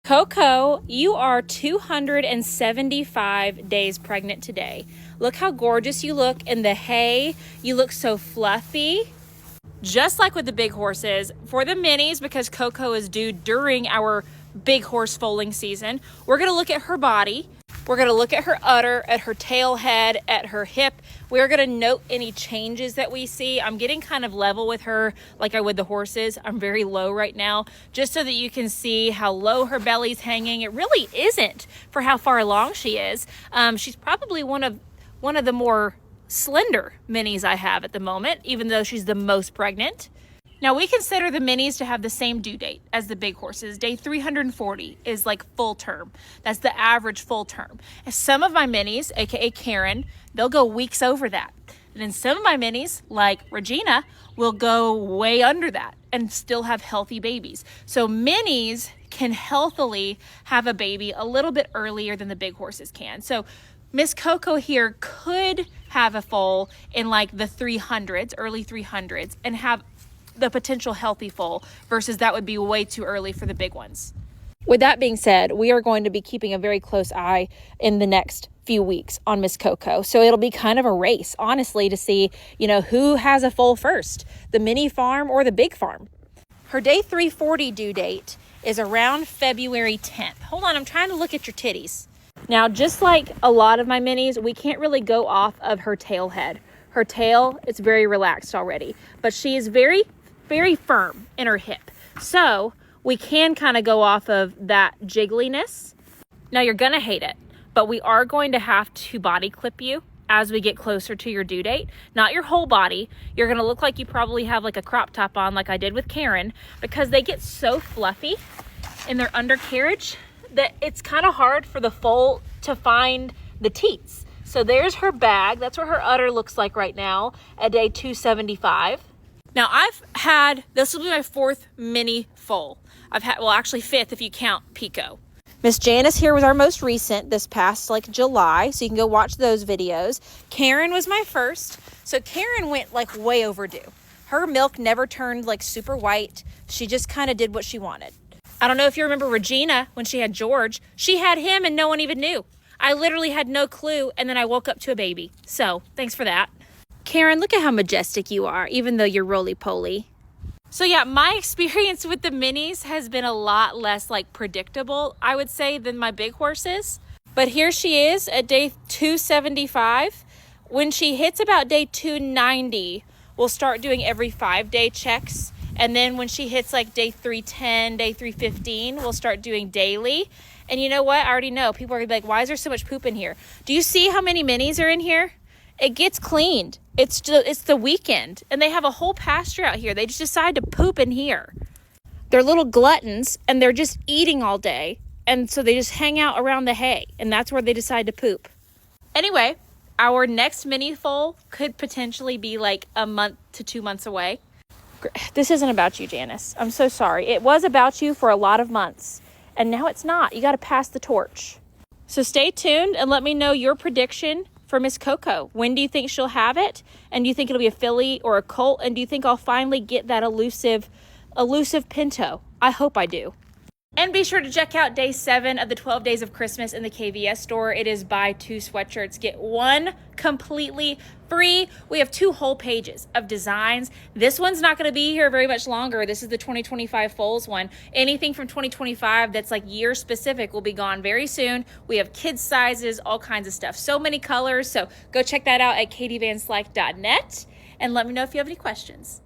Coco, you are 275 days pregnant today. Look how gorgeous you look in the hay. You look so fluffy. Just like with the big horses, for the minis, because Coco is due during our big horse foaling season, we're gonna look at her body. We're gonna look at her udder, at her tail head, at her hip. We're gonna note any changes that we see. I'm getting kind of level with her like I would the horses. I'm very low right now, just so that you can see how low her belly's hanging. It really isn't for how far along she is. She's probably one of the more slender minis I have at the moment, even though she's the most pregnant. Now we consider the minis to have the same due date as the big horses. Day 340 is like full term. That's the average full term. And some of my minis, aka Karen, they'll go weeks over that. And then some of my minis, like Regina, will go way under that and still have healthy babies. So minis can healthily have a baby a little bit earlier than the big horses can. So Miss Coco here could have a foal in like the 300s, early 300s, and have the potential healthy foal, versus that would be way too early for the big ones. With that being said, we are going to be keeping a very close eye in the next few weeks on Miss Coco. So it'll be kind of a race, honestly, to see, who has a foal first, the mini farm or the big farm. Her day 340 due date is around February 10th. Hold on, I'm trying to look at your titties. Now, just like a lot of my minis, we can't really go off of her tail head. Her tail, it's very relaxed already, but she is very, very firm in her hip. So we can kind of go off of that jiggliness. Now you're gonna hate it, but we are going to have to body clip you as we get closer to your due date. Not your whole body. You're gonna look like you probably have like a crop top on, like I did with Karen, because they get so fluffy in their undercarriage that it's kind of hard for the foal to find the teats. So there's her bag. That's what her udder looks like right now at day 275. Now this will be my fourth mini foal. Actually fifth if you count Pico. Miss Janice here was our most recent this past July, so you can go watch those videos. Karen was my first. So Karen went way overdue. Her milk never turned super white. She just kind of did what she wanted. I don't know if you remember Regina when she had George. She had him and no one even knew. I literally had no clue, and then I woke up to a baby. So thanks for that. Karen, look at how majestic you are, even though you're roly-poly. So yeah, my experience with the minis has been a lot less predictable, I would say, than my big horses. But here she is at day 275. When she hits about day 290, we'll start doing every 5-day checks. And then when she hits day 310, day 315, we'll start doing daily. And you know what? I already know. People are gonna be like, why is there so much poop in here? Do you see how many minis are in here? It gets cleaned. It's the weekend, and they have a whole pasture out here. They just decide to poop in here. They're little gluttons, and they're just eating all day. And so they just hang out around the hay, and that's where they decide to poop. Anyway, our next mini foal could potentially be a month to 2 months away. This isn't about you, Janice. I'm so sorry. It was about you for a lot of months, and now it's not. You got to pass the torch. So stay tuned and let me know your prediction for Miss Coco. When do you think she'll have it? And do you think it'll be a filly or a colt? And do you think I'll finally get that elusive pinto? I hope I do. And be sure to check out day 7 of the 12 days of Christmas in the KVS store. It is buy 2 sweatshirts, get 1 completely free. We have 2 whole pages of designs. This one's not going to be here very much longer. This is the 2025 foals one. Anything from 2025 that's year specific will be gone very soon. We have kids sizes, all kinds of stuff. So many colors. So go check that out at katievanslyke.net and let me know if you have any questions.